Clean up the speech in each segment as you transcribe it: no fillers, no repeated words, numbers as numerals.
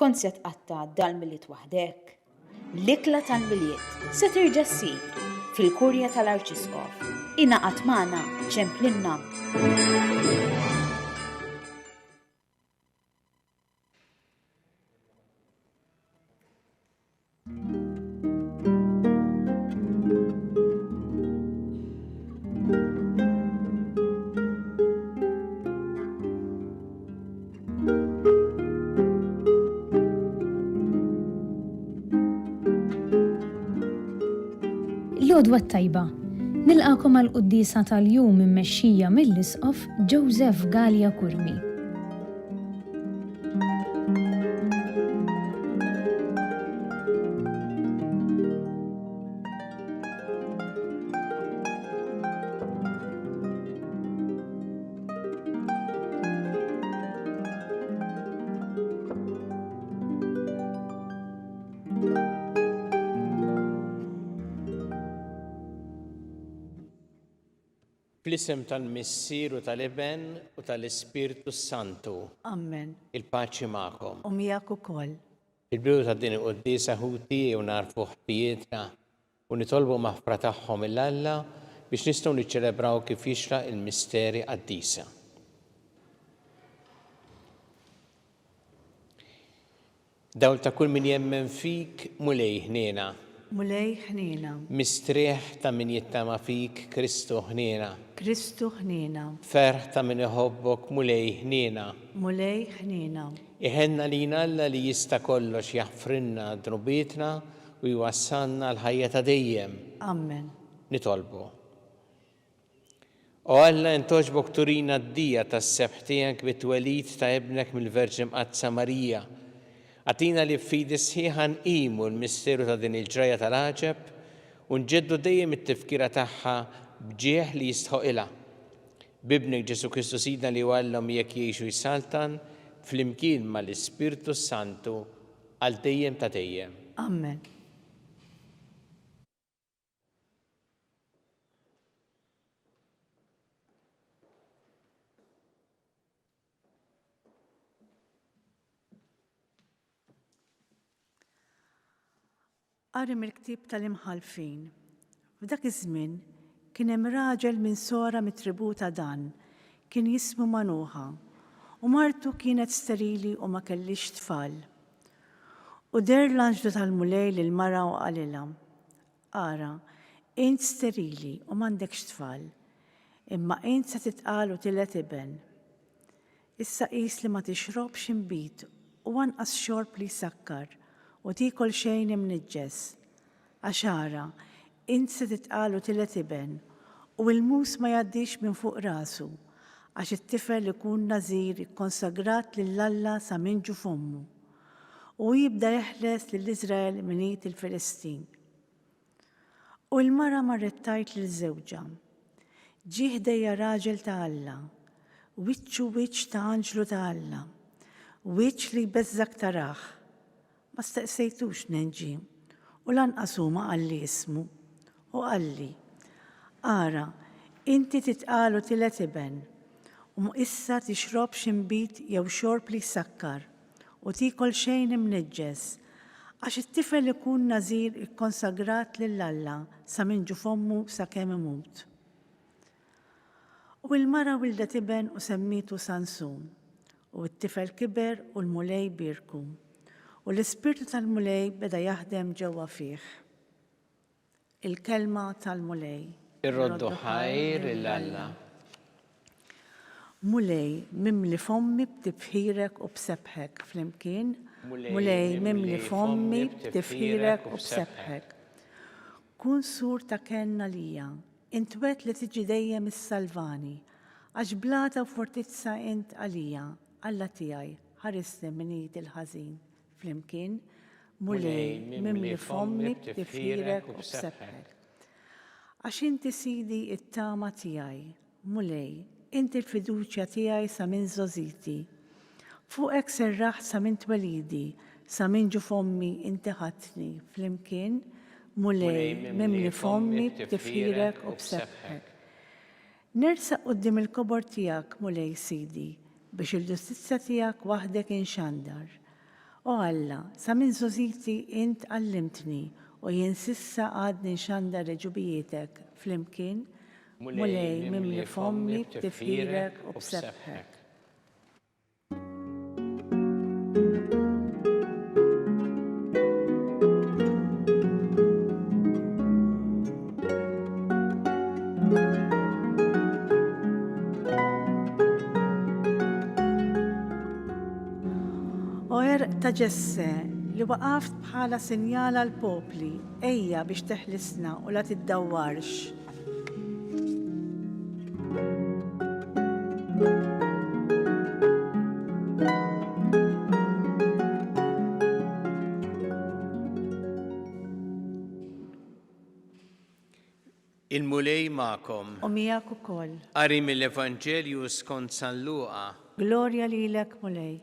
kont se tqatta' dal-miliet waħdek. L-ikla tal-miliet se terġa' ssir fil-kurja tal-Arċisqof. Ingħaqad magħna ċemplinna. L-għodwa tajba, nilqakom għal-quddisa tal-jum immexxija mill-Isqof Joseph Gallia Kurmi. Fl-isem tal-Missier u tal-Iben u tal-Ispirtu Santu. Amen. Il-paċi magħkom. U miegħek ukoll. Il-bidu ta' din il-qudiesa ħuti u narfu ħtijietna u nitolbu maħfra tagħhom il-Alla biex nistgħu niċċelebraw kif jixraq il-misteri qaddisa. Dawl ta' kull min jemmen fik mulej ħniena. Mulej ħniena. Mistrieħ ta' min jittama fik Kristu ħniena. Kristu ħniena. Ferħ ta' min iħobbok mulej ħniena. Mulej ħniena. Iħenna lina Alla li jista' kollox jaħfrinna drubietna u jwassalna l-ħajja ta' dejjem. Amen. Nitolbu. O Alla intoġbok turina d-dija tas-sebħ tiegħek bit-twelid ta' ibnek mill-Verġin Qadsa Marija. Għatina li f'fidi sħiħa nqimu l-misteru ta' din il-ġraja tal-għaġeb u nġeddu dejjem it-tifkira tagħha bġieħ li jistħoqilha. Bibnek Ġesu Kristu Sidna li għallhom jekk jgħixu jsaltan flimkien mal-Ispirtu Santu għal dejjem ta' dejjem. Amen. Qari mill-ktieb tal-imħalfin. F'dak iż-żmien kien hemm raġel minn Sora mit-tribù ta' Dan, kien jismu Manuħa, u martu kienet sterili u ma kellix tfal. U der l-anġlu tal-mulej lill-mara u qalilha: Ara, int sterili u m'għandekx tfal, imma int se titqal u tiled iben. Issa qis li ma tixrobx inbit u anqas xorb li jsakkar u tikol xejn imniġġes. Għax ara, int se titqal u tiled iben u l-mus ma jgħaddix minn fuq rasu, għax it-tifel ikun nażir ikkonsagrat lill-Alla sa minn ġu fommu u jibda jeħles lill-Iżrael minn id il-Filistin. U l-mara marret tajt lill-żewġa: Ġie ħdejja raġel ta' Alla, wiċċu wiċċ ta' anġlu ta' Alla, wiċċ li jbeżżak taraħ. Ma staqsejtux nenġi u lanqas huma qalli ismu u qalli: Ara, inti titqal u tiled iben u issa tixrobx inbit jew xorb li jsakkar u tikol xejn imniġġes, għax it-tifel ikun nażir ikkonsagrat lill-Alla sa minn ġu fommu sakemm imut. U l-mara wildet iben u semmitu Sansun, u t-tifel kiber u l-mulej birku. U l-Ispirtu tal-mulej beda jaħdem ġewwa fih. Il-kelma tal-mulej. Irroddu ħajr il-Alla. Mulej mimli fommi b'tifħirek u b'sebħek flimkien. Mulej mimli fommi b'tifħirek u b'sebħek. Kun sur ta' kenna lija, intwet li tiġi dejjem is-salvani, għax blata u fortizza int għalija, Alla tiegħi ħarisni minn id il-ħażin. Flimkien, mulej mimli fommi b'tifħirek u b'sebħek. Għax inti Sidi it-tama tiegħi, mulej, inti l-fiduċja tiegħi sa minn żożiti. Fuqek serraħ sa minn twelidi, sa minn ġu fommi inti ħadtni. Flimkien, mulej mimli fommi b'tifħirek u b'sebħek. Nersaq quddiem il-kobor tiegħek, mulej Sidi, biex il-ġustizzja tiegħek waħdek inxandar. O Alla, sa minn żożiti int għallimtni u jien sissa għadni nxandar reġubijietek flimkien mulej mimli fommi b'tifħirek u b'sebħek. Ta' ġesse li waqaft bħala sinjala l-popli, ejja biex teħlisna u la tiddawwarx. Il-mulej ma'kom. U miegħek ukoll. Qari mill-Evanġelju skont San Luqa. Glorja lilek mulej.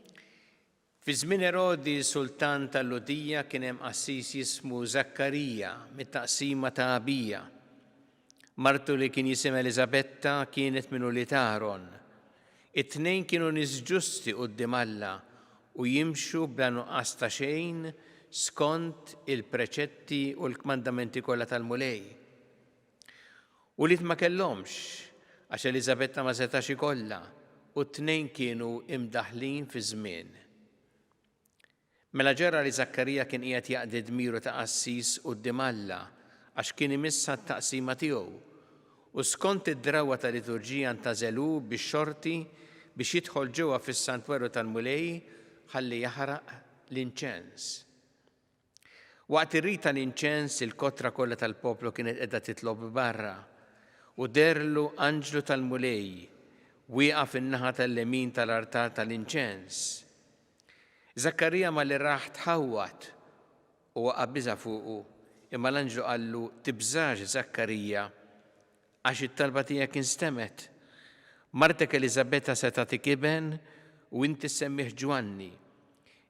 Fi żmien Erodi sultan tal-Ludija kien hemm qassis jismu Zakkarija mit-taqsima ta' Abija. Martu li kien jisim Elisabetta kienet minn ulied Aaron. It-tnejn kienu nies ġusti quddiem Alla u jimxu bla nuqqas ta' xejn skont il-preċetti u l-kmandamenti kollha tal-mulej. Ulied ma kellhomx għax Elisabetta ma setax ikollha u t-tnejn kienu imdaħlin fi żmien. Mela ġara li Zakkarija kien qiegħed jaqdi dmiru ta' qassis quddiem Alla għax kien imissa t-taqsima tiegħu u skont id-drawwa ta' liturġija ntażelu bix-xorti biex jidħol ġewwa fis-santwerju tal-mulej ħalli jaħraq l-inċens. Waqt ir-rit tal-inċens il-kotra kollha tal-poplu kienet qiegħda titlob barra u derlu anġlu tal-mulej wieqa' fin-naħa tal-lemin tal-artar tal-inċens. Zakkarija ma li raħ tħawwat u waqa' biża' fuqu, imma l-anġlu qallu tibżax Zakkarija għax it-talba tiegħek instemet. Martek Elisabetta se tagħtik iben u inti semmih Ġwanni.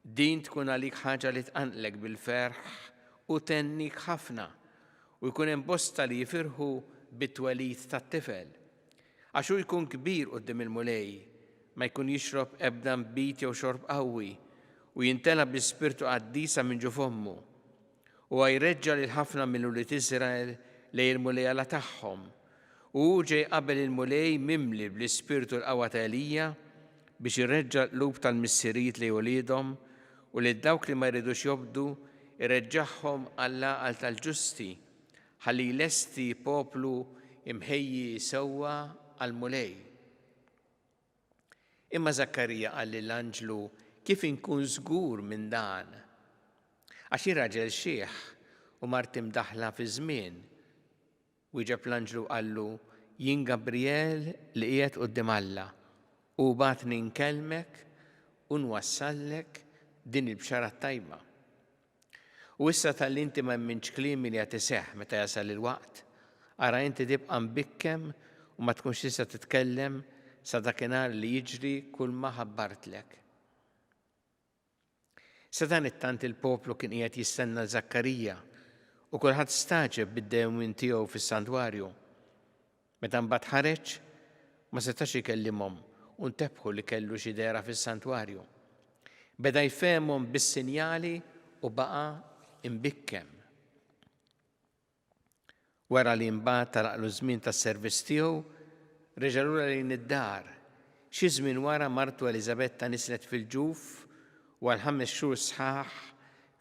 Din tkun għalik ħaġa li tqanqlek bil-ferħ u tennik ħafna u jkun hemm bosta li jifirħu bit-twelid tat-tifel. Għax hu jkun kbir quddiem il-mulej, ma jkun jixrob ebda mbit jew xorb qawwi u jintela bi-spirtu qaddisa minn ġu fommu u għajreġġa lil ħafna minn ulied Iżrael lejn il-mulejala tagħhom u ġej qabel il-mulej mimli bl-ispirtu l-qawwa ta' Elija biex irreġġa l-qlub tal-missirijiet li wliedhom u lil dawk li ma jridux jobdu irreġġaħħom għall-għaqal tal-ġusti ħalli lesti poplu imħejji sewwa għall-mulej. Imma Zakkarija qal lill-anġlu kif inkun żgur minn dan? Għax raġel xieħ u mart imdaħla fi żmien. Wieġeb l-anġlu qallu jien Gabriel li qiegħed quddiem Alla u bagħtni nkellmek u nwassallek din il-bxara tajba. U issa tal-inti ma mminx kliemi li qed iseħħ meta jasal il-waqt, ara inti tibqa' mbikkem u ma tkunx tista' titkellem sa dakinhar li jiġri kull ma ħabbartlek. Sa dan it-tant il-poplu kien qiegħed jistenna Zakkarija u kulħadd staġeb bid-dewmien tiegħu fis-santwarju. Meta mbagħad ħareġ ma setax ikellimhom u ntebħu li kellu xi dehra fis-santwarju. Beda jfehmhom bis-sinjali u baqa' imbikkem. Wara li mbagħad taraqlu żmien tas-servizz tiegħu, reġa' lura lejn id-dar. Xi żmien wara martu Elisabetta nislet fil-ġuf u għal 5 xhur sħaħ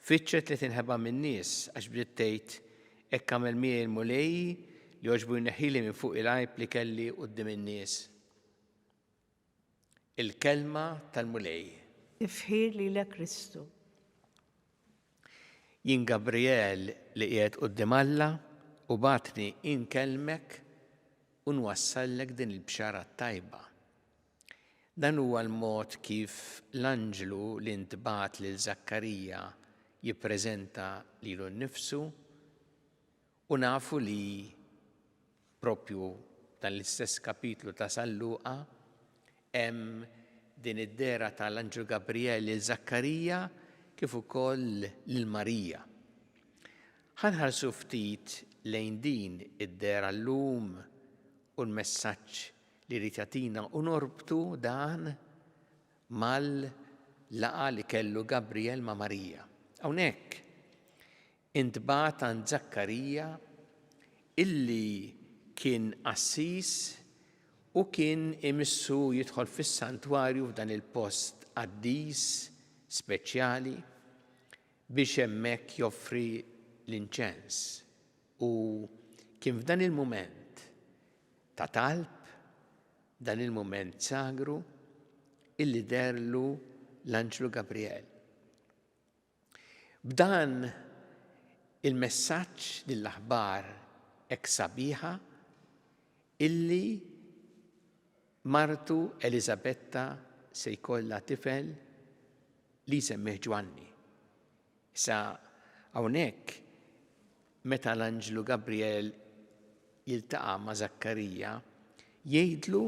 fitxet li tinħeba min-nies għax bdiet tgħid hekk għamel miegħi l-mulej li jogħġbu jneħħili minn fuq il-għajb li kelli quddiem in-nies. Il-kelma tal-mulej. Tifħir lilek Kristu. Jien Gabriel li qiegħed quddiem Alla u bagħtni inkellmek u nwassallek din il-bxara tajba. Dan huwa l-mod kif l-anġlu li ntbagħat lil Zakkarija jippreżenta lilu nnifsu u nafu li propju dan l-istess kapitlu ta' San Luqa hemm din id-dehra tal-anġlu Gabriel lil Zakkarija kif ukoll lil Marija. Ħanħarsu ftit lejn din id-dehra llum u l-messaġġ li rrid jagħtina u norbtu dan laqa li kellu Gabriel ma' Marija. Hawnhekk intbagħat għand Zakkarija illi kien qassis u kien imissu jidħol fis-santwarju f'dan il-post qaddis speċjali biex hemmhekk joffri l-inċens. U kien f'dan il-mument ta' talb, dan il-mument sagru, illi derlu l-Anġlu Gabriel. B'dan il-messaġġ lill-aħbar hekk sabiħa illi martu Elisabetta se jkollha tifel li jsemmih Ġwanni. Issa hawnhekk meta l-Anġlu Gabriel jiltaqa' ma' Zakkarija jgħidlu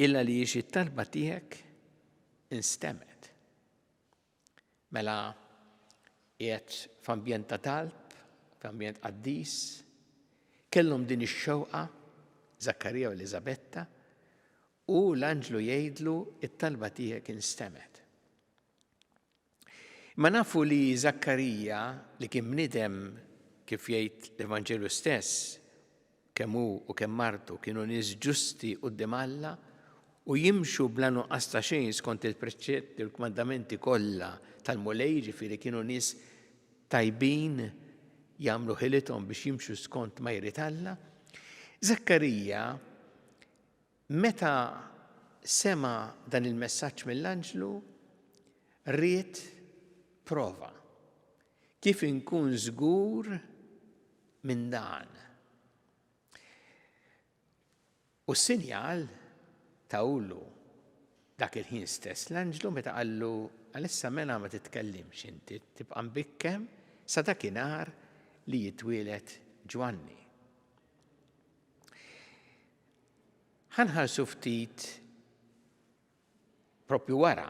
illa li it-talba tiegħek instemet. Mela qiegħed f'ambjent ta' talb, f'ambjent qaddis, kellhom din ix-xewqa Zakkarija u Elisabetta u l-Anġlu jgħidlu it-talba tiegħek instemet. Ma nafu li Zakkarija li kien bniedem kif jgħid l-Evanġelu stess, kemm hu u kemm martu kienu nies ġusti quddiem Alla u jimxu bla nuqqas ta' xejn skont il-preċetti u l-kmandamenti kollha tal-Mulej, ġifieri kienu nies tajbin jagħmlu ħilithom biex jimxu skont ma jrid Alla. Zakkarija meta sema dan il-messaġġ mill-Anġlu ried prova kif inkun żgur minn dan. U s-sinjal tawlu dak il-ħin stess l-Anġlu meta qallu għalissa mela ma titkellimx inti tibqa' mbikkem sa dakinhar li jitwieled Ġwanni. Ħanħarsu ftit propju wara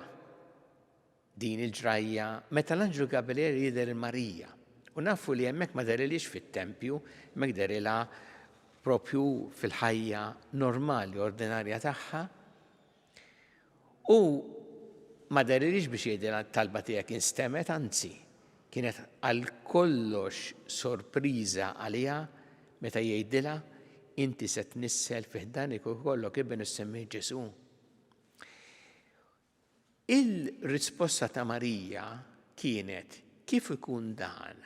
din il-ġrajja meta l-Anġlu Gabriel jidher il-Marija. U nafu li hemmhekk ma derilix fit-tempju, hemmhekk derilha propju fil-ħajja normali, ordinarja tagħha. U ma derilix biex jgħidilha t-talba tiegħek instemet, anzi, kienet għal kollox sorpriża għaliha meta jgħidilha inti se tnissel fih danik u kollok ibben issemmih Ġesu. Il-risposta ta' Marija kienet kif ikun dan?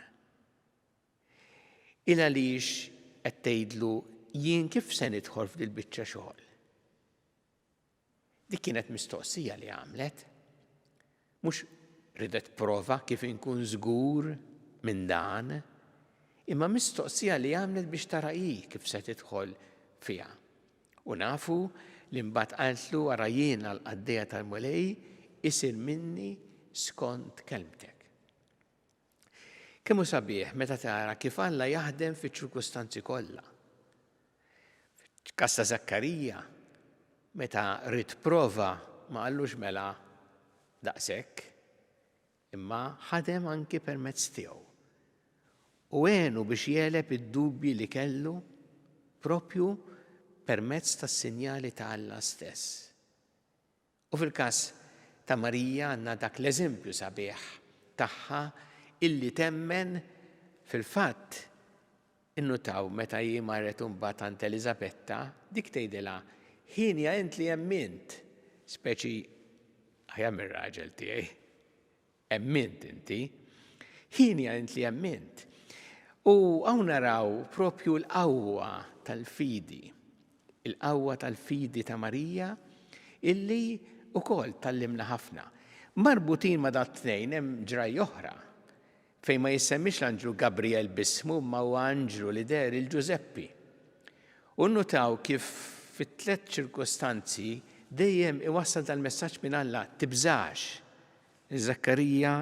Il għaliex qed tgħidlu jien kif se nidħol f'dil biċċa xogħol. Dik kienet mistoqsija li għamlet. Mhux ridet prova kif inkun żgur minn dan, imma mistoqsija li għamlet biex tara kif se tidħol fiha. U nafu li mbagħad qaltlu wara jiena l-qaddejja tal-Mulej isir minni skont kelmtek. Kemm hu sabiħ meta tara kif Alla jaħdem fiċ-ċirkustanzi kollha. F'każ ta' Zakkarija meta rid prova ma qallux mela daqshekk, imma ħadem anki permezz tiegħu. U għenu biex jeleb id-dubji li kellu propju permezz tas-sinjali ta' Alla stess. U fil-każ ta' Marija għandna dak l-eżempju sabiħ tagħha illi temmen fil-fatt innutaw meta hi marret imbagħad għand Elisabetta dik tgħidilha ħinja int li emmint, speċi ħjam ir-raġel tiegħi. Emmint inti, ħinja int li emmint. U hawn naraw propju l-qawwa tal-fidi, il-qawwa tal-fidi ta' Marija illi ukoll tallimna ħafna. Marbutin ma' dat-tnejn hemm ġraj oħra fejn ma jissemmix l-Anġlu Gabriel bismu ma huwa Anġlu li der il-Ġuseppi. U nnutaw kif fit-tliet ċirkostanzi dejjem iwassal dal-messaġġ minn Alla tibżax. Zakkarija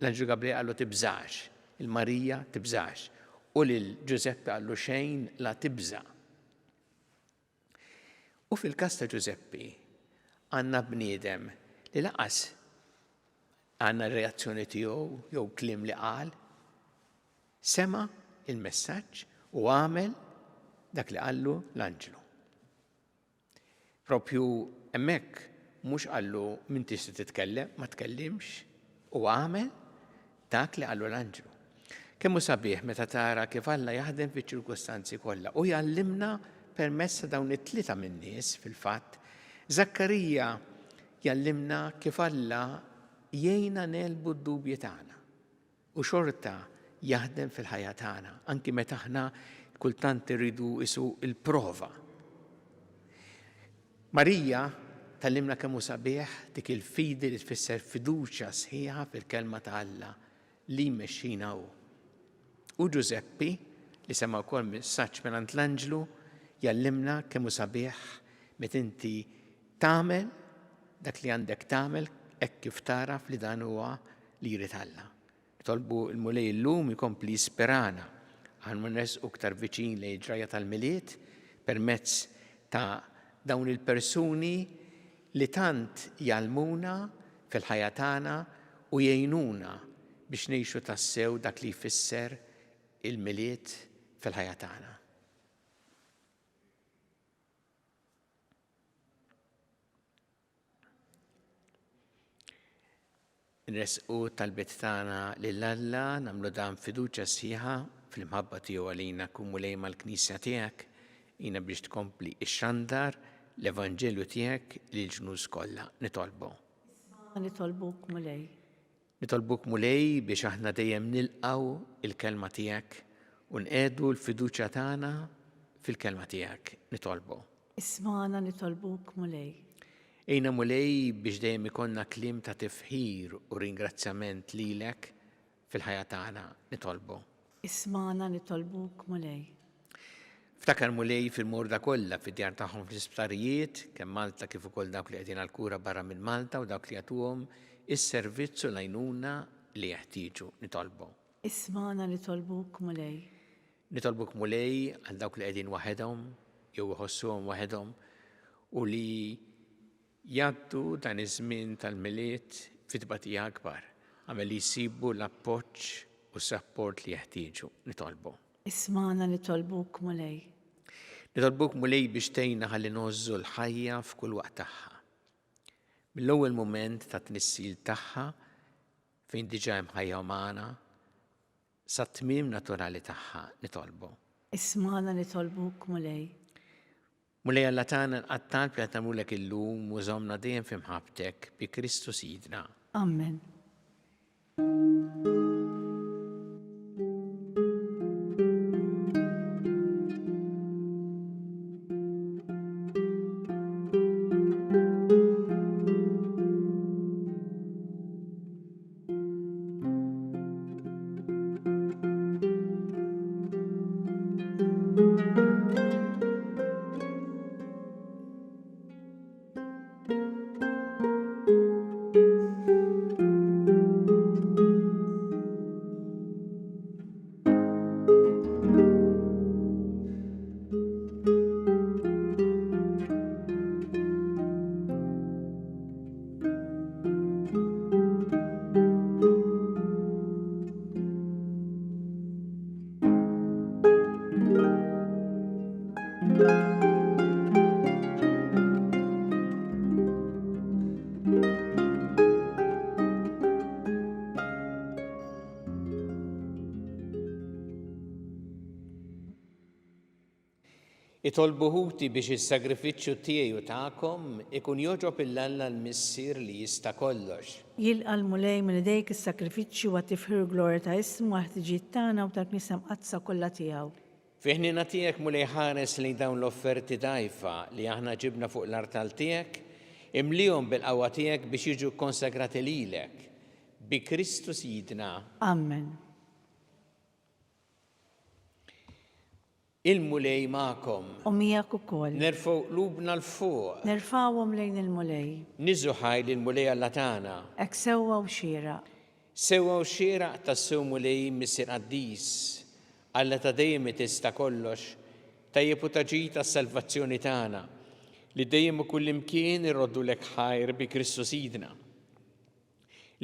l-Anġlu Gabriel qallu tibżax, il-Marija tibżax u lil Ġuseppi qallu xejn la tibża. U fil-każ ta' Ġuseppi għandna bniedem li laqas għandna r-reazzjoni tiegħu jew kliem li qal, sema il-messaġġ u għamel dak li qallu l-Anġlu. Propju hemmhekk mhux qallu m'inti se titkellem, ma tkellimx, u għamel dak li qallu l-anġlu. Kemmu sabiħ meta tara kif Alla jaħdem fiċ-ċirkustanzi kollha u jallimna permezz ta' dawn it-tlieta min-nies fil-fatt. Zakkarija jallimna kif Alla jgħinna nelbu d-dubji tagħna u xorta jaħdem fil-ħajja tagħna, anki meta aħna kultant irridu isu il-prova. Marija tallimna kemm hu sabiħ dik il-fidi li tfisser fiduċja sħiħa fil-kelma ta' Alla li jmexxina hu. U Giuseppi li sema wkoll messaġġ mingħand l-Anġlu jallimna kemm hu sabiħ meta inti tagħmel dak li għandek tagħmel hekk kif taraf li dan huwa li jrid Alla. Tolbu il-mulej llum ikompli jisperana għal nresqu iktar viċin lejn ġraja tal-miliet permezz ta' dawn il-persuni li tant jalmuna fil-ħajja tagħna u jgħinuna biex ngħixu tassew dak li jfisser il-miliet fil-ħajja tagħna. Nresqu tal-bit tagħna lil Alla nagħmlu dan fiduċja sħiħa fil-mħabba tiegħu għalina kumulej mal-Knisja tiegħek jiena biex tkompli ix-xandar l-Evanġelju tiegħek lill-ġnus kollha. Nitolbu. Nitolbuk mulej. Nitolbuk mulej biex aħna dejjem nilqgħu il-kelma tiegħek u nqegħdu l-fiduċja tagħna fil-kelma tiegħek. Nitolbu. Ismana nitolbuk mulej. Ejna mulej biex dejjem ikonna kliem ta' tifħir u ringrazzjament lilek fil-ħajja tagħna. Nitolbu. Ismana nitolbuk mulej. Ftakar mulej fil-morda kollha fid-djar tagħhom fl-isptarijiet, kemm Malta kif ukoll dawk li qegħdin għall-kura barra minn Malta u dawk li jagħtuhom is-servizz u l-għajnuna li jeħtieġu. Nitolbu. Ismana nitolbuk mulej. Nitolbuk mulej għal dawk li qegħdin waħedhom jew iħossuhom waħedhom u li jgħaddu dan iż-żmien tal-miliet fit-tbatija akbar, għamel li jsibu l-appoġġ u s-sapport li jeħtieġu. Nitolbu. Ismana nitolbuk mulej. Nitolbuk mulej biex tgħinna ħalli nożżu l-ħajja f'kull waqt tagħha. Mill-ewwel mument ta' tnissil tagħha fejn diġà hemm ħajja umana sa tmiem naturali tagħha. Nitolbu. Ismana nitolbuk mulej. Mulej Alla tagħna nqattal li qed nagħmlulek illum u żommna dejjem f'imħabbtek bi Kristu Sidna. Amen. Itolbu ħuti biex is-sagrifiċċju tiegħi u tagħkom ikun joġob il-Alla l-missier li jista' kollox. Jilqa' l-mulej minn idejk is-sakrifiċċju wa tifħir glorja ta' ismu ħtiġijiet tagħna u tal-Knisja mqazza kollha tiegħu. Fi ħnina tiegħek mulej ħares lejn dawn l-offerti dgħajfa li aħna ġibna fuq l-artal tiegħek, imlihom bil-qawwa tiegħek biex jiġu konsagrati lilek bi Kristu Sidna. Amen. Il-mulej magħkom. U miegħek ukoll. Nerfgħu qlubna l-fuq. Nerfgħuhom lejn il-mulej. Niżu ħajli l-mulej Alla tagħna. Hekk sewwa u xieraq. Sewwa u xieraq tas-sew mulej missier qaddis. Alla ta' dejjem tista' kollox, tajjeb u taġid tas-salvazzjoni tagħna, li dejjem u kullimkien irroddu lek ħajr bi Kristu Sidna.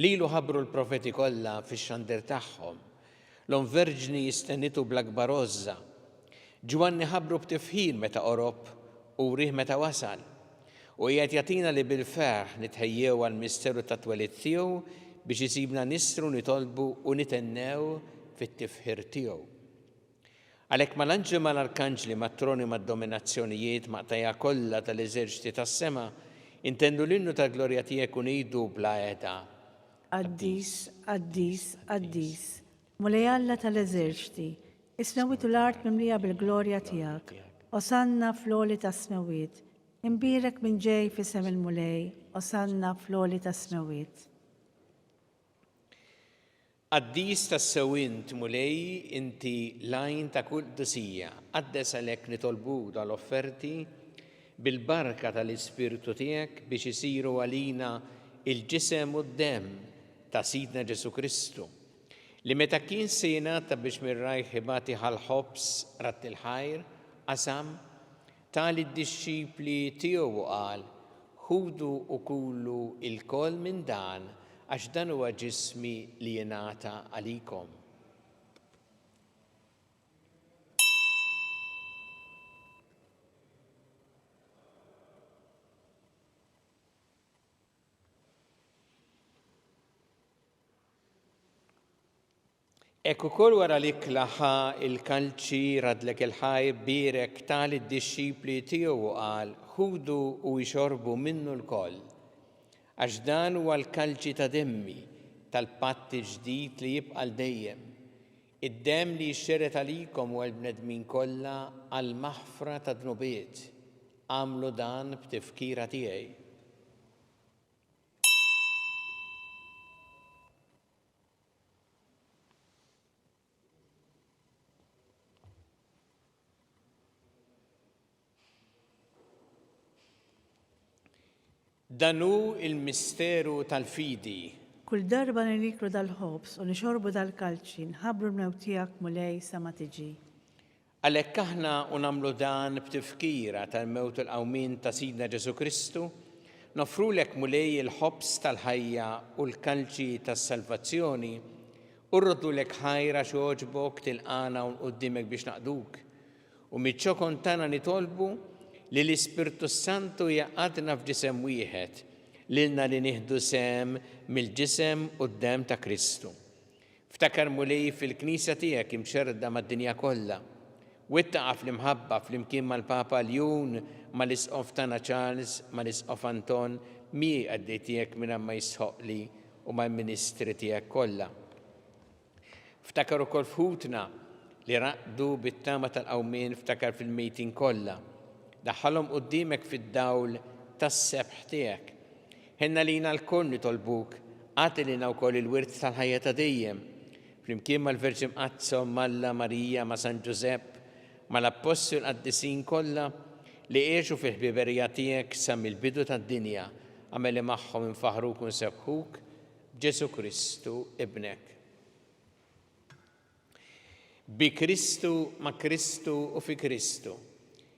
Lilu ħabbru l-profeti kollha fix-xandir tagħhom, l-om verġni jistennitu bl-akbar għożża. Ġwanni ħabbru b'tifħir meta qorob u rih meta wasal. U jgħat jatina li bil-ferħ nitħejjew għal-misteru ta' twelid tiegħu biex jisibna nistru nitolbu u nitennew fit-tifħir tiegħu. Għalhekk mal-anġli mal-arkanġli matroni mad-dominazzjonijiet maqtajja kollha tal-eżerċiti tas-sema intendu l-innu ta' glorja tiegħek u ngħidu bla qiegħda. Qaddis, qaddis, qaddis, mulej Alla tal-eżerċiti, is-smawiet u l-art mimlija bil-glorja tiegħek. Osanna fl-oli tas-smawiet, imbirek minn ġej f'isem il-mulej, osanna fl-oli tas-smawiet. Qaddis tas-sewint mulej inti lajn ta' kull qdusija, qaddes għalhekk nitolbu dal-offerti bil-barka tal-Ispirtu tiegħek biex isiru għalina il-ġisem u d-dem ta' Sidna Ġesu Kristu, li meta kien se jingħata biex mir-rajħ ħibati ħal-ħobs rat il-ħajr, qasam tali d-disċipli tiegħu qal, ħudu u kullu il-kol minn dan għax dan huwa ġismi li jingħata għalikom. Ekku kol wara li klaħa il-kalċi radlek il-ħaj birek tali d-disċipli tiegħu qal, ħudu u jxorbu minnu l-koll. Għax dan huwa l-kalċi ta' demmi tal-patti ġdid li jibqa' dejjem. Id-dem li jxxeret għalikom u għal-bnedmin kollha għal-maħfra ta' dnubiet. Għamlu dan b'tifkira tiegħi. Danu il-misteru tal-fidi. Kull darba niriklu dal-ħobs u nixorbu dal-kalċi, nħabbru l-mewt tiegħek mulej sa ma tiġi. Għalhekk aħna u nagħmlu dan b'tifkira tal-mewt u l-qawmin ta' Sidna Ġesu Kristu, nofrulek mulej il-ħobs tal-ħajja u l-kalċi tas-salvazzjoni, u rrodulek ħajra xogħġbok tilqana u qudiemek biex naqduk. U miċ-ċokon tagħna nitolbu li l-Ispirtu Santu jaqadna f'ġisem wieħed, lilna li nieħdu sem mill-ġisem u d-dem ta' Kristu. Ftakar mulej fil-Knisja tiegħek imxerda mad-dinja kollha. Wittaqa fl-imħabba fl-imkien mal-Papa Ljun, mal-Isqof tagħna Charles, mal-Isqof Anton, mi għaddej tiegħek minn ma jisħoqli u mal-ministri tiegħek kollha. Ftakar ukoll f'ħutna li raqdu bit-tama tal-qawmien ftakar fil-mejtin kollha. Daħħalhom qudiemek fid-dawl tas-sebħ tiegħek. Ħenna lina l-koll nitolbuk, għati lina wkoll il-wirt tal-ħajja ta' dejjem. Flimkien mal-Verġin Qazzo, Malla, Marija, ma' San Ġusepp, mal-Apostol qaddisin kollha li għexu fil-ħbiberija tiegħek sa mill-bidu tad-dinja, għamel li magħhom infaħruk u nsebħuk b'Ġesu Kristu ibnek. Bi Kristu, ma' Kristu u fi Kristu.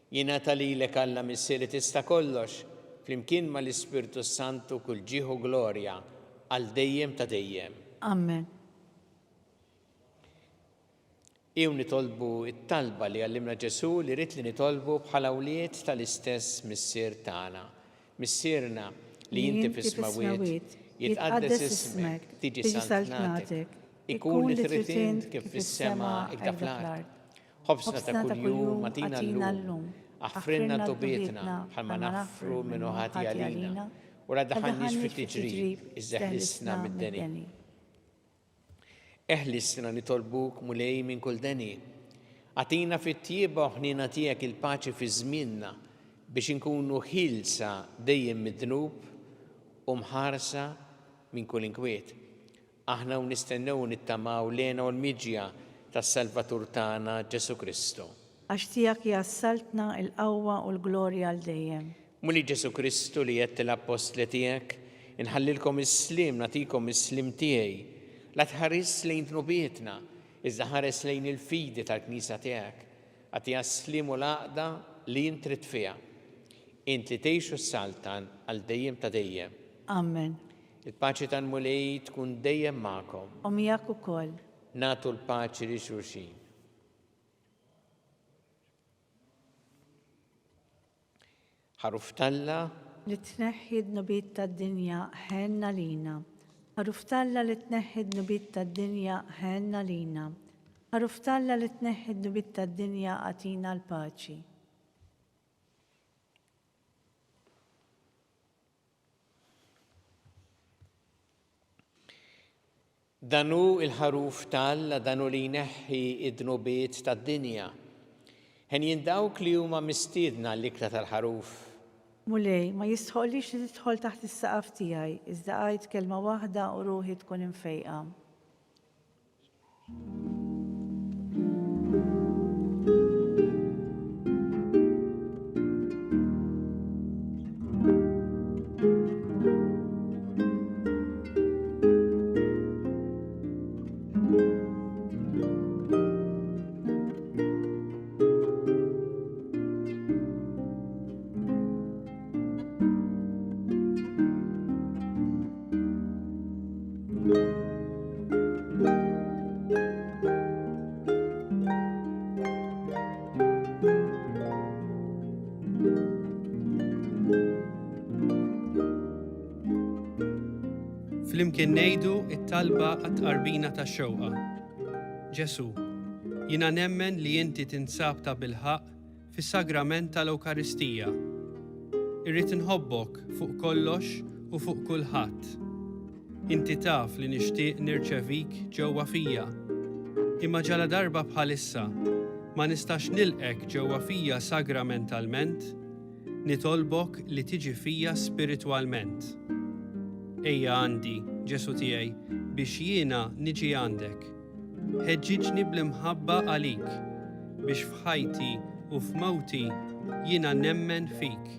Jingħata lilek Alla missieri tista' kollox, flimkien mal-Ispirtu Santu kull ġieħu glorja għal dejjem ta' dejjem. Amen. Jew nitolbu it-talba li għallimna Ġesu li rid li nitolbu bħala awliet tal-istess missier tagħna. Missierna li inti fis-smawiet, jitqaddes ismek, tiġi saltnatek, ikun li trid int kif fis-sema hekk ta' fl-art. Ħobsna ta' kuljum atina llum, aħfrinna tobietna bħalma naħfru minnu ħati għalina, u la daħalniex fit-tiġrib, iżdeħlisna mid-deni. Eħlisna nitolbuk mulej minn kull deni. Atina fit-tjieba ħnina tiegħek il-paċi fi żmienna biex inkunu ħilsa dejjem mid-dnub u mħarsa minn kull inkwiet. Aħna u nistennew nittamaw lena u l-miġja tas-Salvatur tagħna Ġesu Kristu. Għax tiegħek jassaltna l-qawwa u l-glorja għal dejjem. Muli Ġesu Kristu li qed l-apostli tiegħek, inħallilkom is-slim, nagħtikom is-slim tiegħi. La tħares lejn tnubietna, iżda ħares lejn il-fidi tal-Knisja tiegħek. Għatija s-slim u l-għaqda li jintrid fiha. Int li tgħixu s-saltan għal dejjem ta' dejjem. Amen. Il-paċi tal-mulej tkun dejjem magħkom. U miegħek ukoll. Nagħtu l-paċi li xulxin. Ħaruf talla li tneħħi d-nubiet tad-dinja ħenna lina. Ħaruftalla li tneħħi d-nubiet tad-dinja ħenna lina. Ħaruftalla li tneħħi d-nubiet tad-dinja għatina l-paċi. Danu il-ħaruf Alla danu li jneħħi id-nubiet tad-dinja. Ħen jindawk li huma mistiedna l-ikla tal-ħaruf. Mulej, ma jistħollix li tidħol taħt is-saqaf tiegħi, iżda għajt kelma waħda u ruħi tkun imfejqa. Flimkien ngħidu it-talba għat-qarbina tax-xewqa. Ġesu, jiena nemmen li inti tinsab ta' bilħaq fis-sagrament tal-Ewkaristija. Irrid inħobbok fuq kollox u fuq kulħadd. Inti taf li nixtieq nirċevik ġewwa fija. Imma ġala darba bħalissa ma nistax nilqek ġewwa fija sagramentalment, nitolbok li tiġi fija spiritwalment. Ejja għandi, Ġesu tiegħi, biex jiena niġi għandek. Ħeġġiġni bl-imħabba għalik, biex f'ħajti u f'mawti jiena nemmen fik,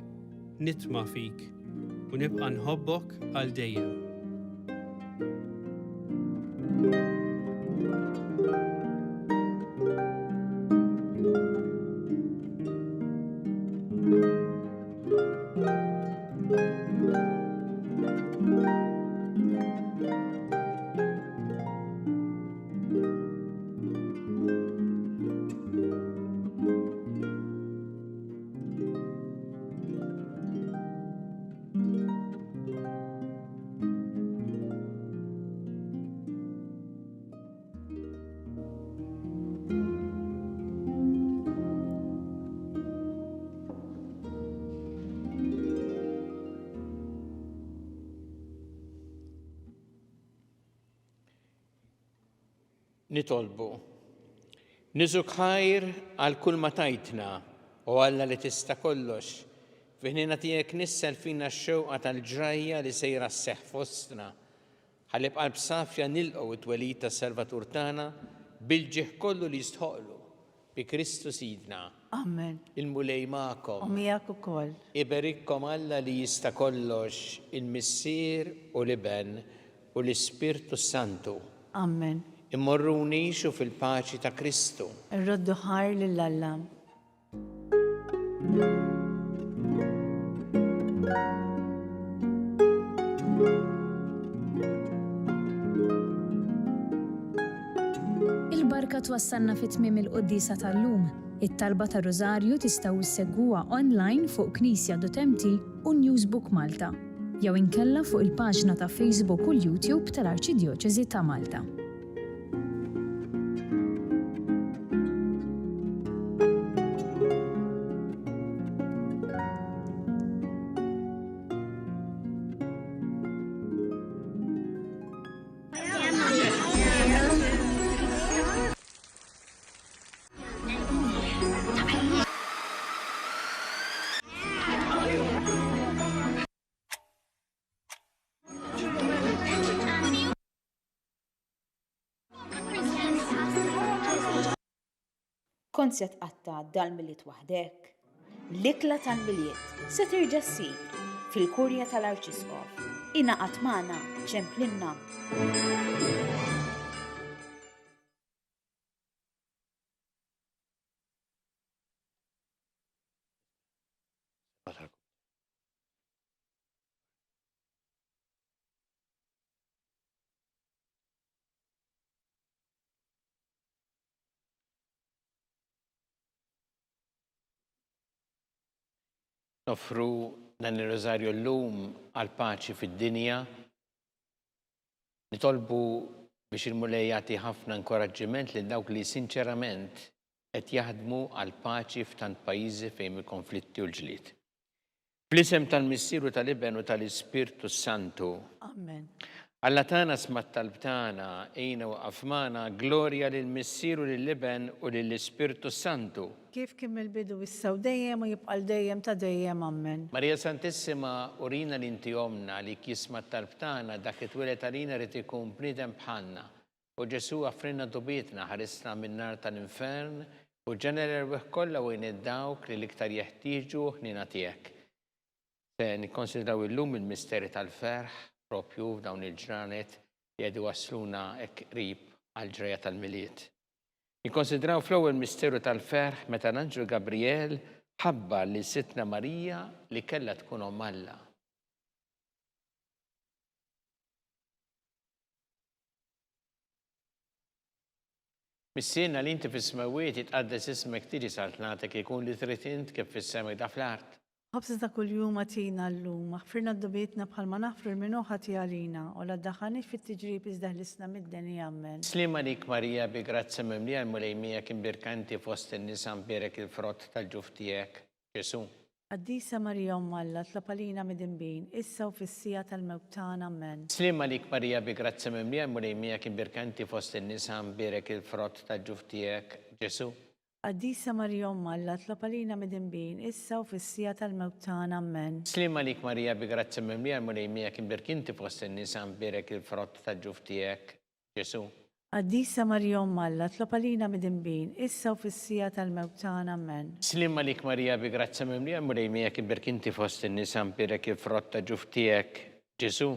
nitma' fik, u nibqa' nħobbok għal dejjem. Nitolbu. Niżuk ħajr għal kull ma tajtna u Alla li tista' kollox. Fiħnina tiegħek nissel fina x-xewqa tal-ġrajja li sejra sseħħ fostna. Ħalli b'qalb safja nilqgħu it-twelid tas-Salvatur tagħna bil-ġieħ kollu li jistħoqlu bi Kristu Sidna. Amen. Il-mulej magħkom. U miegħek ukoll. Iberikkom Alla li jista' kollox, il-Missier u l-Iben u l-Ispirtu Santu. Amen. Immorru nixu fil-paċi ta' Kristu. Irroddu ħar lill-Alla. Il-barka twassalna fit-tmiem il-qoddisa tal-lum. It-talba ta' Rożarju tistgħu issegwuha online fuq Knisja.mt u Newsbook Malta. Jew inkella fuq il-paġna ta' Facebook u l-YouTube tal-Arċidjoċeżi ta' Malta. Kont se tqatta' dal-miliet waħdek? L-ikla tal-miliet se terġa' ssir fil-Kurja tal-Arċisqof. Ingħaqad magħna ċemplinna. Nofru dan ir-rożarju llum għal paċi fid-dinja. Nitolbu biex il-mulej jagħti ħafna inkoraġġiment lil dawk li sinċerament qed jaħdmu għal paċi f'tant pajjiżi fejn il-konflitti u l-ġlied. Fl-isem tal-Missieru tal-Iben u tal-Ispirtu Santu. Amen. Alla tana smat talbtana ejna u għafmana glorja lill-Missieru lill-Iben u lill-Ispirtu Santu. Kif kim il-bidu issaw dejjem u jibqal dejjem ta' dejjem, amen. Marija Santissima urina l-inti omna li kismat talbtana dak it-wilet għalina rrit ikun bnidem bħalna. U Ġesu għafrinna dubietna ħarisna min-nar tal-infern u ġener erweħ kollha u id-dawk li l-iktar jeħtieġu ħnina tiegħek. Se nikkonsidraw illum il-misteri tal-ferħ propju f'dawn il-ġranet li għedu wasluna qrib għal-ġreja tal-miliet. Nikkonsidraw fl-ewwel misteru tal-ferħ meta l-Anġlu Gabriel ħabba li Sitna Marija li kellha tkun omm Alla. Missiena li inti fis-smawiet jitqaddes ismek tiġi saltnatek ikun li trid int kif fis-sema da fl-art. Ħabs ta' kull-jum għatina l-lum, għafirna d-dubietna bħalma nafru l-minuħa tijalina, u l-addaħani fit-tġrib izdaħlisna mid-deni, amen. Slima lik Marija bi grazza memlija l-mulejmija kim birkanti fost n-nisan berek il-frott tal-ġuftijek, Ġesu. Għaddisa Marija Alla, tlapalina mid-imbin, issa u fissija tal-mewtan, amen. Slima lik Marija bi grazza memlija l-mulejmija kim birkanti fost n-nisan berek il-frott tal-ġuftijek, Ġesu. Għaddisa Marija Alla, tlapalina mid-imbin, issa u fissija tal-mewtan, amen. Slima lik Marija bi grazza memlija l-mulejmija kim birkanti fost n-nisan berek il-frott tal-ġuftijek, Ġesu. Għaddisa Marija Alla, tlapalina mid-imbin, issa u fissija tal-mewtan, amen. Slima lik Marija bi grazza memlija l-mulejmija kim birkanti fost n-nisan berek il-frott tal-ġuftijek, Ġesu.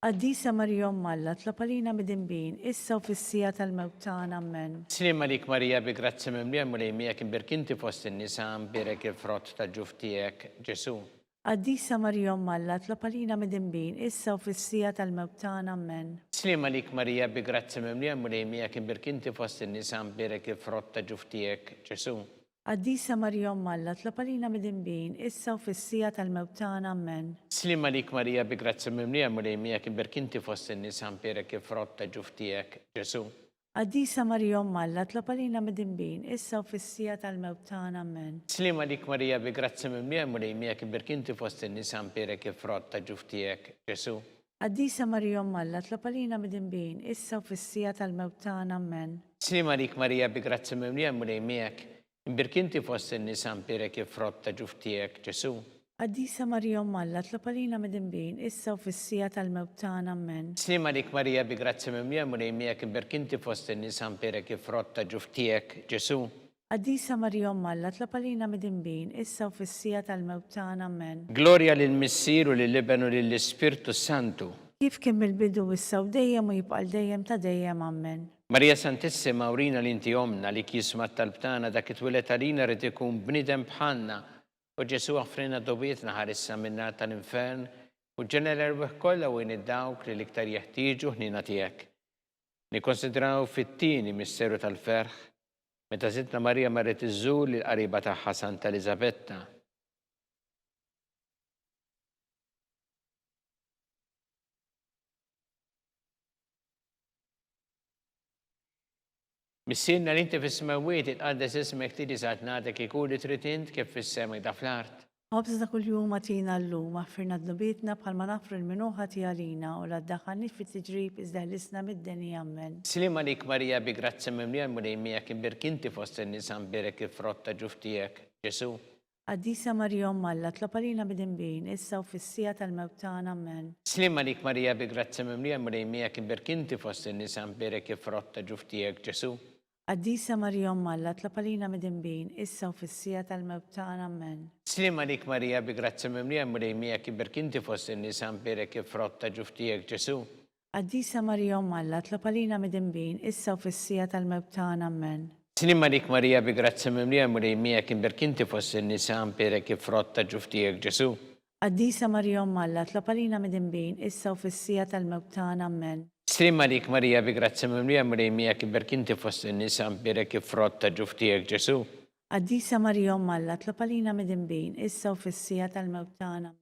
Għaddisa Marija Alla, tlapalina mid-imbin, issa u fissija tal-mewtan, amen. Slima lik Marija bi grazza memlija l-mulejmija kim birkanti fost n-nisan berek il-frott tal-ġuftijek, Ġesu. Għaddisa Marija Alla, tlapalina mid-imbin, issa u fissija tal-mewtan, amen. Slima lik Marija bi grazza memlija l-mulejmija kim birkanti fost n-nisan berek il-frott tal-ġuftijek, Ġesu. Għaddisa Marija Alla, tlapalina mid-imbin, issa u fissija tal-mewtan, amen. Slima lik Marija bi grazza memlija l-mulejmija kim birkanti fost n-nisan berek il-frott tal-ġuftijek, Ġesu. Għaddisa Marija Alla, tlapalina mid-imbin, issa u fissija tal-mewtan, amen. Slima lik Marija bi grazza memlija l-mulejmija kim birkanti fost n-nisan berek il-frott tal-ġuftijek, Ġesu. Għaddisa Marija Alla, tlapalina mid-imbin, issa u fissija tal-mewtan, amen. Slima lik Marija bi grazza memlija l-mulejmija birkinti fost n-nisan berek il-frott tal-ġuftijek, Ġesu. Għaddisa Marija Alla, tlapalina mid-imbin, issa u fissija tal-mewtan, amen. Slima lik Marija bi grazza memlija l-mulejmija kim birkinti fost n-nisan berek il-frott tal-ġuftijek, Ġesu. Għaddisa Marija Alla, tlapalina mid-imbin, issa u fissija tal-mewtan, amen. Glorja lill-Missieru lill-Iben u lill-Ispirtu Santu. Kif kim il-bidu issa u dejjem u jibqal dejjem ta' dejjem, amen. Marija Santissima urina l-inti omna li kismat talbtana dak it-wilet għalina rrid ikun bnidem bħalna u Ġesu għafrina dobietna ħarissa minna tal-infern u ġener erweħ kollha u id-dawk li l-iktar jeħtieġu ħnina tiegħek. Nikkonsidraw fit-tieni misteru tal-ferħ meta Sitna Marija marret iżżur lil qariba tagħha Santa Elisabetta. Missiena li inti fis-smawiet itqaddes ismek tiġi saltnatek ikun li trid int kif fis-sema da fl-art. Ħobż ta' kull-jum għatina l-lum, għaffirna d-dubietna bħalma nafru l-minuħa tijalina u l-addaħani fit-tġrib izdaħlisna mid-deni, amen. Slima lik Marija bi grazza memlija l-mulejmija kim birkinti fost n-nisan berek il-frott tal-ġuftijek, Ġesu. Għaddisa Marija Alla, tlapalina mid-imbin, issa u fissija tal-mewtan, amen. Slima lik Marija bi grazza memlija l-mulejmija kim birkinti fost n-nisan berek il-frott tal-ġuftijek, Ġesu. Għaddisa Marija Alla, tlapalina mid-imbin, issa u fissija tal-mewtan, amen. Slima lik Marija bi grazza memlija l-mulejmija kim birkinti fost n-nisan berek il-frott tal-ġuftijek, Ġesu. Għaddisa Marija Alla, tlapalina mid-imbin, issa u fissija tal-mewtan, amen. Slima lik Marija bi grazza memlija l-mulejmija kim birkinti fost n-nisan berek il-frott tal-ġuftijek, Ġesu. Għaddisa Marija Alla, tlapalina mid-imbin, issa u fissija tal-mewtan, amen. Slima lik Marija bi grazza memlija l-mulejmija kim birkinti fost n-nisan berek il-frott tal-ġuftijek, Ġesu. Għaddisa Marija Alla, tlapalina mid-imbin, issa u fissija tal-mewtan, amen.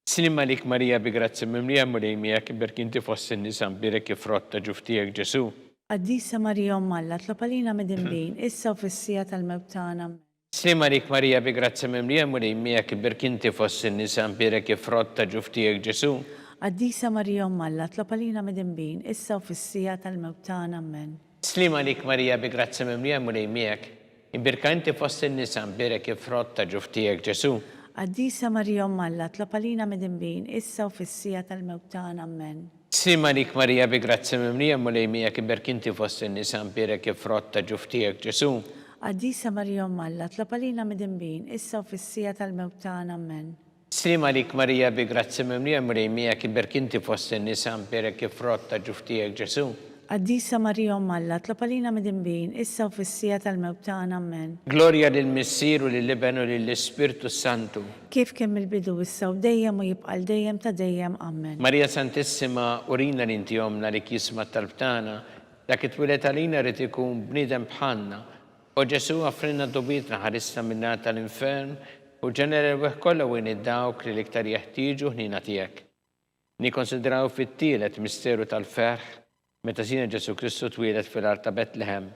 Slim għalik Marija bi grazzi mimlija mulejmijak iberk inti fost in-nisa mbirek ifrotta ġuftijek Ġesu. Qaddisa Marija Umm Alla, tlop għalina midinbin, issa u fis-sija tal-mewt tagħna. Slim għalik Marija bi grazzi mimlija mulejmijak iberk inti fost in-nisa mbirek ifrotta ġuftijek Ġesu. Qaddisa Marija Umm Alla, tlop għalina midinbin, issa u fis-sija tal-mewt tagħna. Amen. Slim għalik Marija bi grazzi mimlija mulejmijak iberk inti fost in-nisa mbirek ifrotta ġuftijek Ġesu. Qaddisa Marija Umm Alla, tlop għalina midinbin, issa u fis-sija tal-mewt tagħna. Amen. Slim għalik Marija bi grazzi mimlija mulejmijak iberk inti fost in-nisa mbirek ifrotta ġuftijek Ġesu. Qaddisa Marija Umm Alla, tlop għalina midinbin, issa u fis-sija tal-mewt tagħna. Amen. Slim għalik Marija bi grazzi mimlija mulejmijak iberk inti fost in-nisa mbirek ifrotta ġuftijek Ġesu. Qaddisa Marija Umm Alla, tlop għalina midinbin, issa u fis-sija tal-mewt tagħna. Amen. Gloria lill-Missier u lill-Iben u lill-Ispirtu Santu. Kif kemm il-bidu issa u dejjem u jibqal dejjem ta' dejjem. Amen. Marija Santissima, urina l-inti jomna li kisma tal-btana, dak it-twilet għalina rrit ikun bnidem bħanna. U Ġesu għafrinna dobitna ħarissa minna tal-infern u ġenera l-weħ kolla u id-dawk li l-iktar jeħtieġu ħnina tijek. Nikonsidraw fit-tielet misteru tal-ferħ meta sina Ġesu Kristu twilet fil-art ta' Betlehem.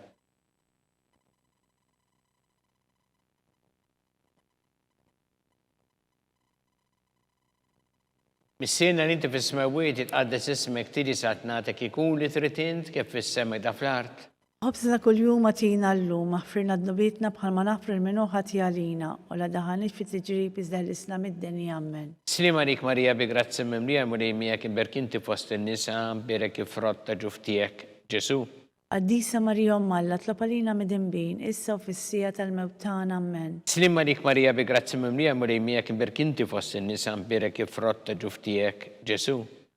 Missirna l-inti fis-smawiet jitqaddes ismek tidi satnatek ikun li tritint kif fis-sema da fl-art. Ħobsna kull-jum għatina l-lum, aħfirna d-nubitna bħalma nafri l-minuħa tijalina, u la daħanit fit tiġrib iżda l-islam id-deni. Amen. Slim għalik Marija bi grazzi mimlija mulejmijak iberk inti fost in-nisa birek ifrotta ġuftijek Ġesu. Qaddisa Marija Umm Alla, tlop għalina midinbin, issa u fis-sija tal-mewt tagħna. Amen. Slim għalik Marija bi grazzi mimlija mulejmijak iberk inti fost in-nisa birek ifrotta ġuftijek Ġesu.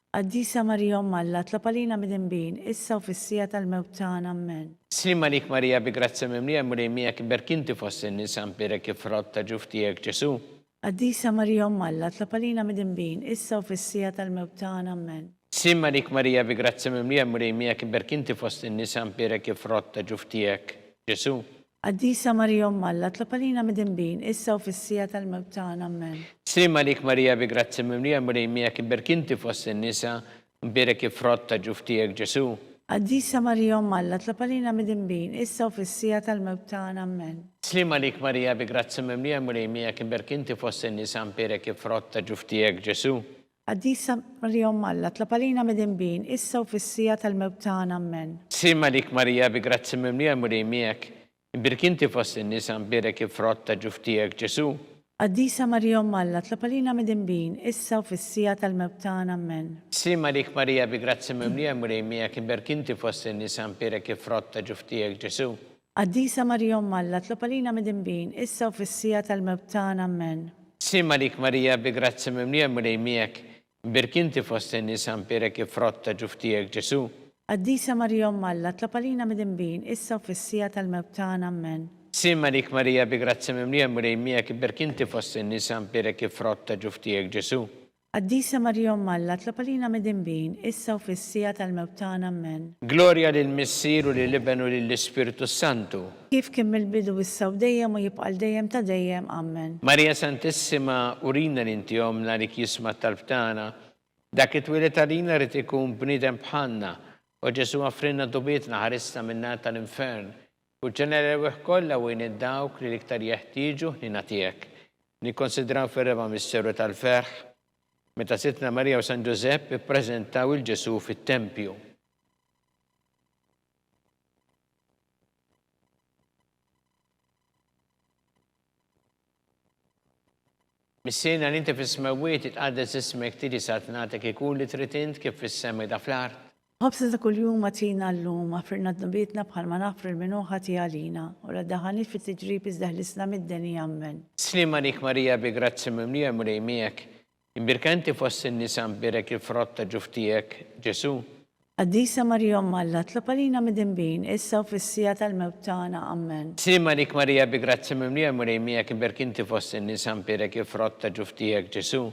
Qaddisa Marija Umm Alla, tlop għalina midinbin, issa u fis-sija tal-mewt tagħna. Amen. Slim għalik Marija bi grazzi mimlija mulejmijak iberk inti fost in-nisa birek ifrotta ġuftijek Ġesu. Qaddisa Marija Umm Alla, tlop għalina midinbin, issa u fis-sija tal-mewt tagħna. Amen. Slim għalik Marija bi grazzi mimlija mulejmijak iberk inti fost in-nisa birek ifrotta ġuftijek Ġesu. Qaddisa Marija Umm Alla, tlop għalina midinbin, issa u fis-sija tal-mewt tagħna. Amen. Slim għalik Marija bi grazzi mimlija mulejmijak iberk inti fost in-nisa birek ifrotta ġuftijek Ġesu. Qaddisa Marija Umm Alla, tlop għalina midinbin, issa u fis-sija tal-mewt tagħna. Amen. Slim għalik Marija bi grazzi mimlija mulejmijak iberk inti fost in-nisa birek ifrotta ġuftijek Ġesu. Qaddisa Marija Umm Alla, tlop għalina midinbin, issa u fis-sija tal-mewt tagħna. Amen. Slim għalik Marija bi grazzi mimlija mulejmijak iberk inti fost in-nisa birek ifrotta ġuftijek Ġesu. Qaddisa Marija Umm Alla, tlop għalina midinbin, issa u fis-sija tal-mewt tagħna. Amen. Slim għalik Marija bi grazzi mimlija mulejmijak iberk inti fost in-nisa birek ifrotta ġuftijek Ġesu. Qaddisa Marija Umm Alla, tlop għalina midinbin, issa u fis-sija tal-mewt tagħna. Amen. Slim għalik Marija bi grazzi mimlija mulejmijak iberk inti fost in-nisa birek ifrotta ġuftijek Ġesu. Qaddisa Marija Umm Alla, tlop għalina midinbin, issa u fis-sija tal-mewt tagħna. Amen. Slim għalik Marija bi grazzi mimlija mulejmijak iberk inti fost in-nisa birek ifrotta ġuftijek Ġesu. Qaddisa Marija Umm Alla, tlop għalina midinbin, issa u fis-sija tal-mewt tagħna. Amen. Gloria lill-Missier u lill-Iben u lill-Ispirtu Santu. Kif kemm il-bidu issa u dejjem u jibqal dejjem ta' dejjem. Amen. Marija Santissima, urina l-inti jomna li kisma tal-btana, dak it-twilet għalina rrit ikun bnidem bħanna, u Ġesu għafrinna dobitna ħarissa minna tal-infern, u ġenera l-weħ kolla u id-dawk li l-iktar jeħtieġu ħnina tijek. Nikkonsidraw fir-reba misteru tal-ferħ, meta sitna Marija u San Giuseppe ippreżentaw il-Ġesu fit-tempju. Missirna l-inti fis-smawiet jitqaddes ismek tidi satnatek ikun li tritint kif fis-sema da fl-art. Ħobsna kull-jum għatina l-lum, aħfirna d-nubitna bħalma nafri l-minuħa tijalina, u la daħanit fit tiġrib iżda l-islam id-deni. Amen. Slim għalik Marija bi grazzi mimlija mulejmijak iberk inti fost in-nisa birek ifrotta ġuftijek Ġesu. Qaddisa Marija Umm Alla, tlop għalina midinbin, issa u fis-sija tal-mewt tagħna. Amen. Slim għalik Marija bi grazzi mimlija mulejmijak iberk inti fost in-nisa birek ifrotta ġuftijek Ġesu.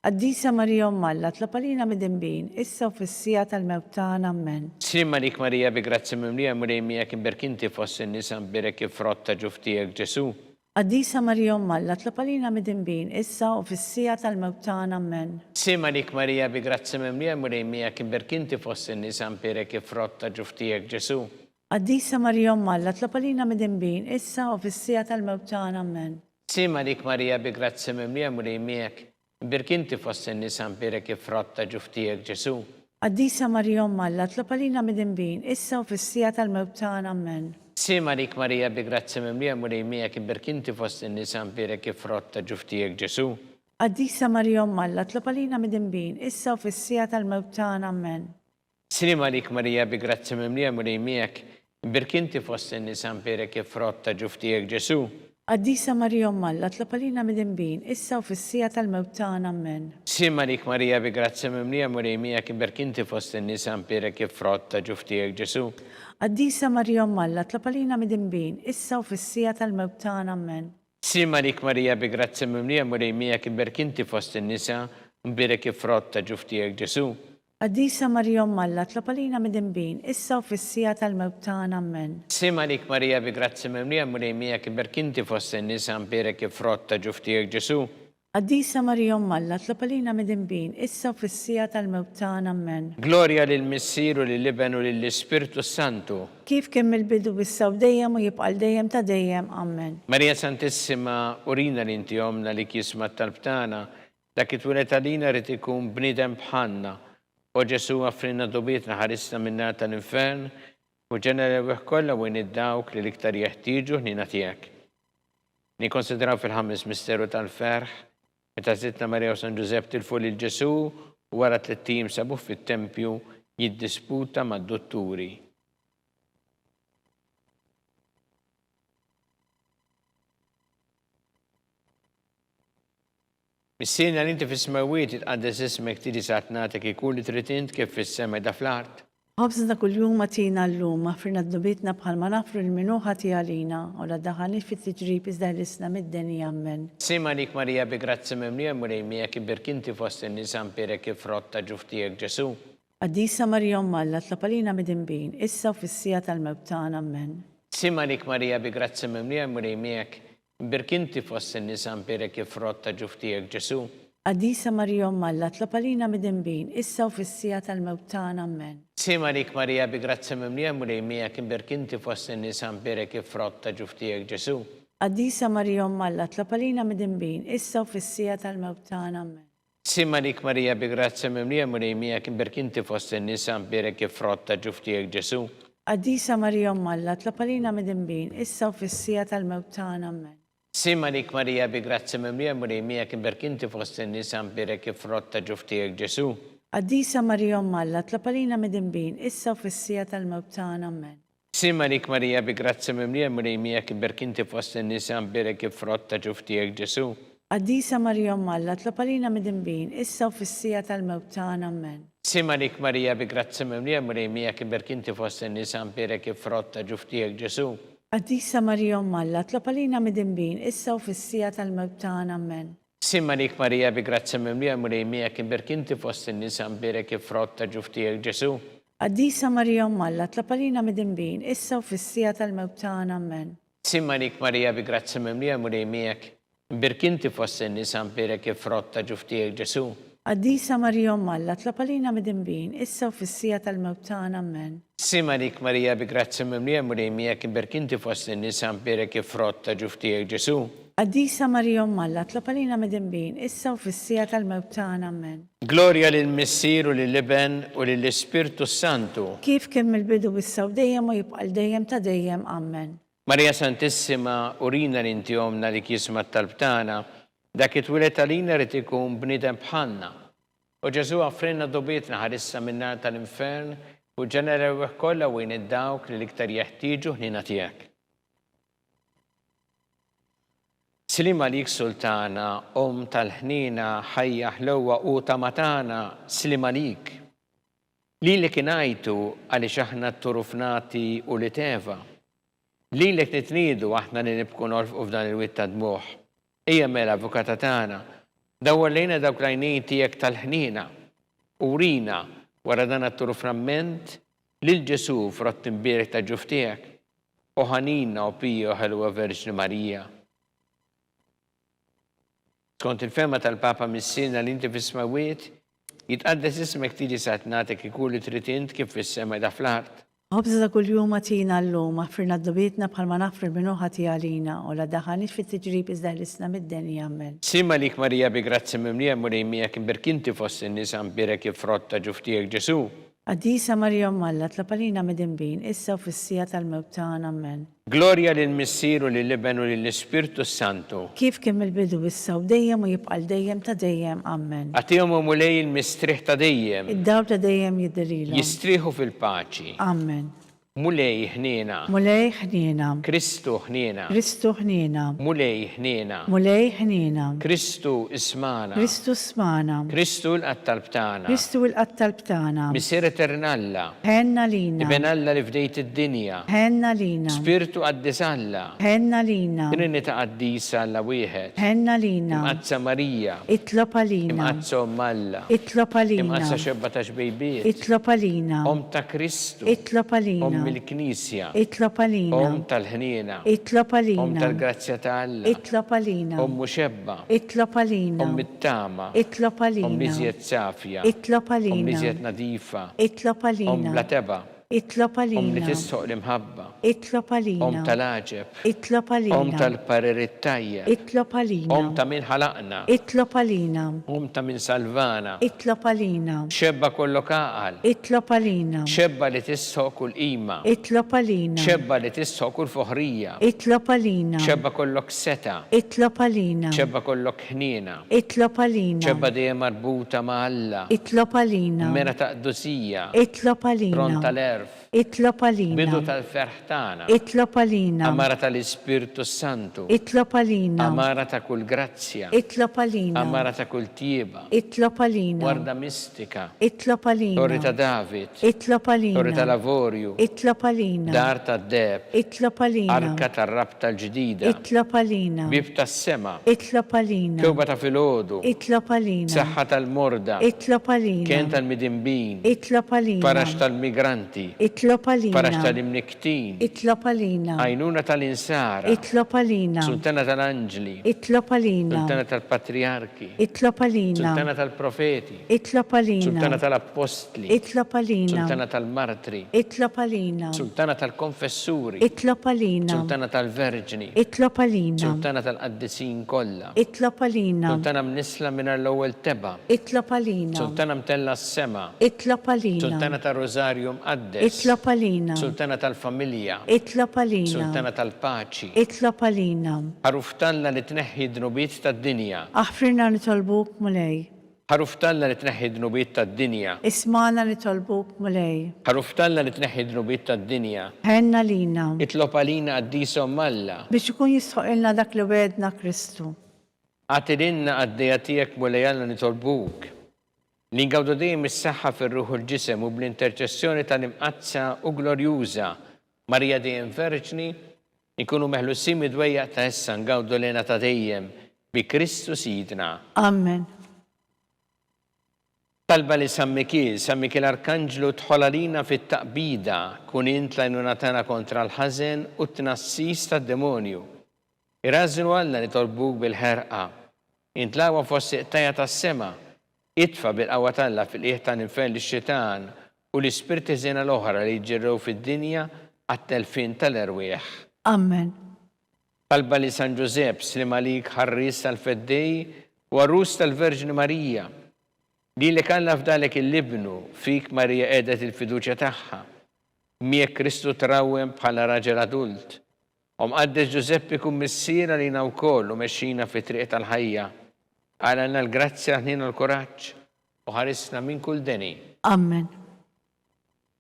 Qaddisa Marija Umm Alla, tlop għalina midinbin, issa u fis-sija tal-mewt tagħna. Amen. Slim għalik Marija bi grazzi mimlija mulejmijak iberk inti fost in-nisa birek ifrotta ġuftijek Ġesu. Qaddisa Marija Umm Alla, tlab għalina mid-dinbin, issa u fis-sija tal-mewt tagħna, amen. Sima lik Marija bi grazzi mimlija murejmija kimberkinti fossi nisan perek frotta ġuftijek Ġesu. Qaddisa Marija Umm Alla, tlab għalina mid-dinbin, issa u fis-sija tal-mewt tagħna, amen. Sima lik Marija bi grazzi mimlija murejmija kimberkinti fossi nisan perek frotta ġuftijek Ġesu. Qaddisa Marija Umm Alla, tlab għalina mid-dinbin, issa u fis-sija tal-mewt tagħna, amen. Sima lik Marija bi grazzi mimlija murejmija kimberkinti fossi nisan perek frotta ġuftijek Ġesu. Qaddisa Marija Umm Alla, tlab għalina mid-dinbin, issa u fis-sija tal-mewt tagħna, amen. Sima lik Marija bi grazzi mimlija murejmija kimberkinti fossi nisan perek frotta ġuftijek Ġesu. Qaddisa Marija Umm Alla, tlab għalina mid-dinbin, issa u fis-sija tal-mewt tagħna, amen. Sima lik Marija bi grazzi mimlija murejmija kimberkinti fossi nisan perek frotta ġuftijek Ġesu. Qaddisa Marija Umm Alla, tlab għalina mid-dinbin, issa u fis-sija tal-mewt tagħna, amen. Sima lik Marija bi grazzi mimlija murejmija kimberkinti fossi nisa perek frotta ġuftijek Ġesu. Qaddisa Marija Umm Alla, tlab għalina mid-dinbin, issa u fis-sija tal-mewt tagħna, amen. Sima lik Marija bi grazzi mimlija murejmija kimberkinti fossi nisa perek frotta ġuftijek Ġesu. Qaddisa Marija Umm Alla, tlab għalina mid-dinbin, issa u fis-sija tal-mewt tagħna, amen. Gloria lil Missir u lill-Iben u lill-Ispirtu Santu. Kif kemm il-bidu issa u dejjem u jibqa' dejjem ta' dejjem, amen. Marija Santissima, urina li inti omna li kisma talbtana, dak it-twilet għalina rrid ikun bniedem bħalna. U Ġesu għafrinna dobietna ħarissa minna tal-infern u ġenera kollha u id-dawk li l-iktar jeħtieġu ħnina tiegħek. Nikkonsidraw fil-ħames misteru tal-ferħ, meta Sittna Marija u San Ġusepp tilfu lil Ġesu u wara 3 tim sabuh fit-tempju jiddisputa mad-dotturi. Missina li inti fis-smawiet itqaddes ismek tiġi satnatek ikun li trid int kif fis-sema da fl-art. Ħobżna kuljum matina llum, aħfirna d-dubitna bħalma nafru l-minuħa tiegħalina u la daħani fit-tiġrib iżda l-isna mid-denja, amen. Sima lik Marija bi grazzi mimlija murejmija kimberkinti fost in-nisan perek frotta ġuftijek Ġesu. Qaddisa Marija Umm Alla, tlab għalina mid-dinbin, issa u fis-sija tal-mewt tagħna, amen. Sima lik Marija bi grazzi mimlija murejmija kimberkinti fost in-nisan perek frotta ġuftijek Ġesu. Qaddisa Marija Umm Alla, tlab għalina mid-dinbin, issa u fis-sija tal-mewt tagħna, amen. Sima lik Marija bi grazzi mimlija murejmija kimberkinti fost in-nisan perek frotta ġuftijek Ġesu. Qaddisa Marija Umm Alla, tlab għalina mid-dinbin, issa u fis-sija tal-mewt tagħna, amen. Sima lik Marija bi grazzi mimlija murejmija kimberkinti fost in-nisan perek frotta ġuftijek Ġesu. Qaddisa Marija Umm Alla, tlab għalina mid-dinbin, issa u fis-sija tal-mewt tagħna, amen. Sima lik Marija bi grazzi mimlija murejmija kimberkinti fost in-nisan perek frotta ġuftijek Ġesu. Qaddisa Marija Umm Alla, tlab għalina mid-dinbin, issa u fis-sija tal-mewt tagħna, amen. Sima lik Marija bi grazzi mimlija murejmija kimberkinti fost in-nisan perek frotta ġuftijek Ġesu. Qaddisa Marija Umm Alla, tlab għalina mid-dinbin, issa u fis-sija tal-mewt tagħna, amen. Sima lik Marija bi grazzi mimlija murejmija kimberkinti fost in-nisan perek frotta ġuftijek Ġesu. Qaddisa Marija Umm Alla, tlab għalina mid-dinbin, issa u fis-sija tal-mewt tagħna, amen. Sima lik Marija bi grazzi mimlija murejmija kimberkinti fost in-nisan perek frotta ġuftijek Ġesu. Qaddisa Marija Umm Alla, tlab għalina mid-dinbin, issa u fis-sija tal-mewt tagħna, amen. Sima lik Marija bi grazzi mimlija murejmija kimberkinti fost in-nisan perek frotta ġuftijek Ġesu. Qaddisa Marija Umm Alla, tlab għalina mid-dinbin, issa u fis-sija tal-mewt tagħna, amen. Sima lik Marija bi grazzi mimlija murejmija kimberkinti fost in-nisan perek frotta ġuftijek Ġesu. Qaddisa Marija Umm Alla, tlab għalina mid-dinbin, issa u fis-sija tal-mewt tagħna, amen. Gloria lil Missir u lill-Iben u lill-Ispirtu Santu. Kif kemm il-bidu issa u dejjem u jibqa' dejjem ta' dejjem, amen. Marija Santissima, urina li inti omna li kisma talbtana, dak it-twilet għalina rrid ikun bniedem bħalna. U Ġesu għafrinna dobietna ħarissa minna tal-infern u ġenera kollha u id-dawk li l-iktar jeħtieġu ħnina tiegħek. Slima lik Sultana, tal-ħnina, ħajja ħlowa u tamatana, slima lik. Li kienajtu għaliex aħna t-turufnati u li teva. Li nitnidu aħna li nibku norfqu f'dan il-witt ta' dmuħ. Ija mela avukata tagħna, dawwallejna dawk l-għajnejn tiegħek tal-ħnina u rina wara dan at-turuframent lil Ġesu frott imbierek ta' ġuf tiegħek u ħanina u pija ħelwa Verġni Marija. Skont il-fema tal-Papa Missina li inti fis-smawiet, jitqaddes ismek tiġi satnatek ikun li trid int kif fis-sema da fl-art. Ħobża ta' kuljum għatina l-lum, għaffirna d-dobietna bħalma nafri l-minuħati għalina, u la daħanix fit-tiġrib iżdaħlisna mid-deni jagħmel. Sima lik Marija bi grazzi mimlija murejmija kien berkinti fost in-nisa mbirek jifrotta ġuftijek Ġesu. Għaddisa Marija Malla tlapalina mid-imbin, issa u fissija tal-mewtan ammen. Gloria lil-Missieru lil-Liben u lill-Ispirtu Santu. Kif kemm il-bidu issa u dejjem u jibqal dejjem ta' dejjem ammen. Għatihom u mulej il-mistriħ ta' dejjem. Id-daw ta' dejjem jiddelilhom. Jistriħu fil-paċi. Ammen. Mulej ħnina. Mulej ħnina. Kristu ħnina. Kristu ħnina. Mulej ħnina. Mulej ħnina. Kristu ismana. Kristu smana. Kristu l-qattalb tagħna. Kristu l-qattalb tagħna. Missier eternalla. Ħenna lina. Iben Alla li fdejt id-dinja. Ħenna lina. Spiritu qaddis Alla. Ħenna lina. Trinita qaddisa Alla wieħed. Ħenna lina. Imqazza Marija. Itlob għalina. Imqazza Alla. Itlob għalina. Imqazza xebba ta' xbejbiet. Itlob għalina. Om ta' Kristu. Itlob għalina. Mill-Knisja. Itlob għalina. Om tal-ħnina. Itlob għalina. Om tal-grazzja ta' Alla. Itlob għalina. Om muxebba. Itlob għalina. Om mit-tama. Itlob għalina. Om miżjed safja. Itlob għalina. Om miżjed nadifa. Itlob Om għalina. bla teba. Itlob Om li għalina. tissoq l-imħabba. Itlob għalina. Om tal-aġeb. Itlob għalina. Om tal-paririt tajjeb. Itlob għalina. Om ta' min ħalaqna. Itlob għalina. Om ta' min salvana. Itlob għalina. Xebba kollu kaqal. Itlob għalina. Xebba li tissoq kull qima. Itlob għalina. Xebba li tissoq kull foħrija. Itlob għalina. Xebba kollok seta. Itlob għalina. Xebba kollok ħnina. Itlob għalina. Xebba dejjem marbuta ma' Alla. Itlob għalina. Mera ta' qdusija. Itlob għalina. Pronta l-erf. Itlob għalina. Bidu tal-ferħ tagħna. Itlob għalina. Amara tal-Ispirtu Santu. Itlob għalina. Amara ta' kull grazzja. Itlob għalina. Amara ta' kull tieba. Itlob għalina. Warda mistika. Itlob għalina. Torri ta' David. Itlob Torri ta' għalina. lavorju. Itlob għalina. Dar ta' deb. Itlob għalina. Arka tar-rab tal-ġdida. Itlob għalina. Bib tas-sema. Itlob għalina. Kewba ta' filgħodu. Itlob għalina. Saħħa tal-morda. Itlob għalina. Kien tal-midimbin. Itlob għalina. Parax tal-migranti. Itlob għalina. Parax tal-imniktin. Itlob għalina. Għajnuna tal-insara. Itlob għalina. Sultana tal-anġli. Itlob għalina. Sultana tal-patriarki. Itlob għalina. Sultana tal-profeti. Itlob għalina. Sultana tal-apostli. Itlob għalina. Sultana tal-martri. Itlob għalina. Sultana tal-konfessuri. Itlob għalina. Sultana tal-verġni. Itlob għalina. Sultana tal-qaddisin kollha. Itlob għalina. Sultana mnisla minn l-ewwel teba. Itlob għalina. Sultana mtella s-sema. Itlob għalina. Sultana tal-Rosarju mqaddes. Itlob għalina. Sultana tal-familja. Itlob għalina. Sultana tal-paċi. Itlob għalina. Ħaruftalla li tneħħi dnubiet tad-dinja. Aħfirna nitolbuk mulej. Ħaruftalla li tneħħi dnubiet tad-dinja. Ismana nitolbuk mulej. Ħaruftalla li tneħħi dnubiet tad-dinja. Ħenna lina. Itlob għalina għaddisom Alla. Biex ikun jisħoqilna dak li wedna Kristu. Għatilinna għaddejja tiegħek mulejalla nitolbuk. Li ngawdu dejjem is-saħħa fir-ruħ u l-ġisem u bl-interċessjoni tal-imqazza u glorjuża Marija dejjem Verġni ikunu meħlusin midwejjaq ta' issa ngawdu lena ta' dejjem bi Kristu Sidna. Amen. Talba li San Mikil Arkanġlu tħolalina fit-taqbida kun int lajnuna tagħna kontra l-ħażen u t-tnassis tad-demonju. Irrażnu Alla li tolbuk bil-ħerqa. Intlawa fost iqtajja tas-sema. Itfa bil-qawwa talla fil-qiegħ ta' ninfel ix-xitan u l-ispirti żena l-oħra li jġirrew fid-dinja għat-telfin tal-erwieħ. Amen. Talba li San Ġusepp slim għalik ħarris tal-feddej u għarrus tal-Verġni Marija. Li kalla f'dalek il-libnu fik Marija qiegħdet il-fiduċja tagħha. Miegħek Kristu trawwem bħala raġel adult. Mqaddes Ġusepp ikun missiera lina wkoll u mexxina fi triq tal-ħajja. Għalna l-grazzja ħnina l-kuraġġ u ħarisna minn kull deni. Amen.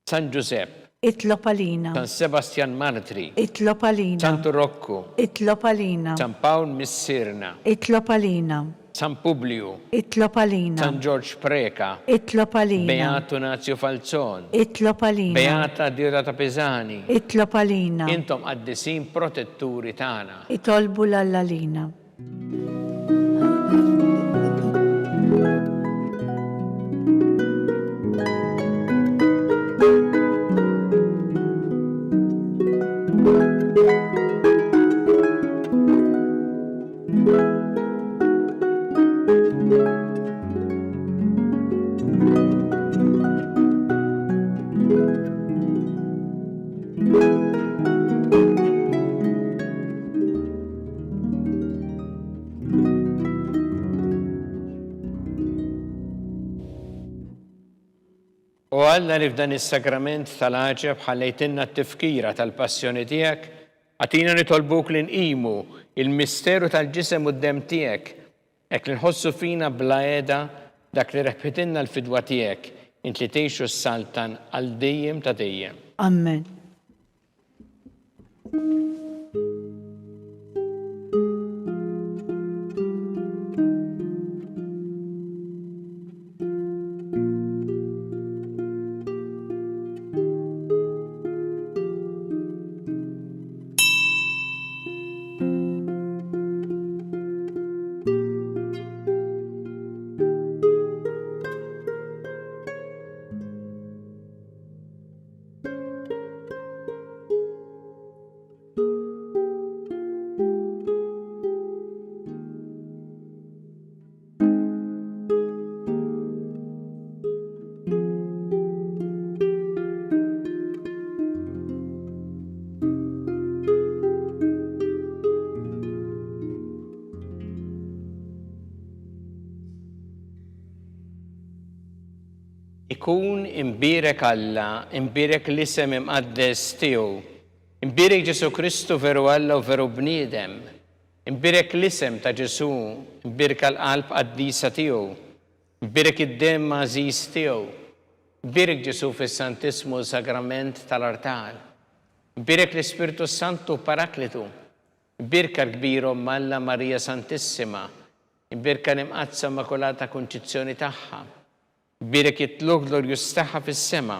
San Ġusepp. Itlob għalina. San Sebastian Martri. Itlob għalina. San Turokku. Itlob għalina. San Pawl Missirna. Itlob għalina. San Publiu. Itlob għalina. San George Preka. Itlob għalina. Beato Nazio Falzon. Itlob għalina. Beata Diodata Pesani. Itlob għalina. Intom għaddisin protetturi tagħna. Itolbu l-allalina. U Alla li f'dan is-sagrament tal-għaġeb ħallejtinna t-tifkira tal-passjoni tiegħek, għatina nitolbuk li nqimu il-misteru tal-ġisem u d-dem tiegħek, hekk li nħossu fina bla qiegħda dak li reħbitinna l-fidwa tiegħek, int li tgħixu s-saltan għal dejjem ta' dejjem. Amen. Ikun imbirek Alla, imbirek l-isem imqaddes tiegħu, imbirek Ġesu Kristu veru Alla u veru bniedem, imbirek l-isem ta' Ġesu, imbirek l-qalb qaddisa tiegħu, imbirek id-dem għażiż tiegħu, imbirek Ġesu fis-Santismu sagrament tal-artal, imbirek l-Ispiritu Santu Paraklitu, imbirek l-kbirhom Alla Marija Santissima, imbirek l-imqazza Immakolata Konċizzjoni tagħha. Imbirek jitluk glorjus tagħha fis-sema.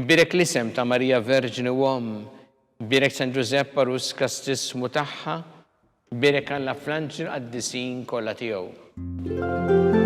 Imbirek l-isem ta' Marija Verġni u Omm. Imbirek San Ġusepp Parus Kastismu tagħha. Imbirek Alla fl-anġel qaddisin kollha tiegħu.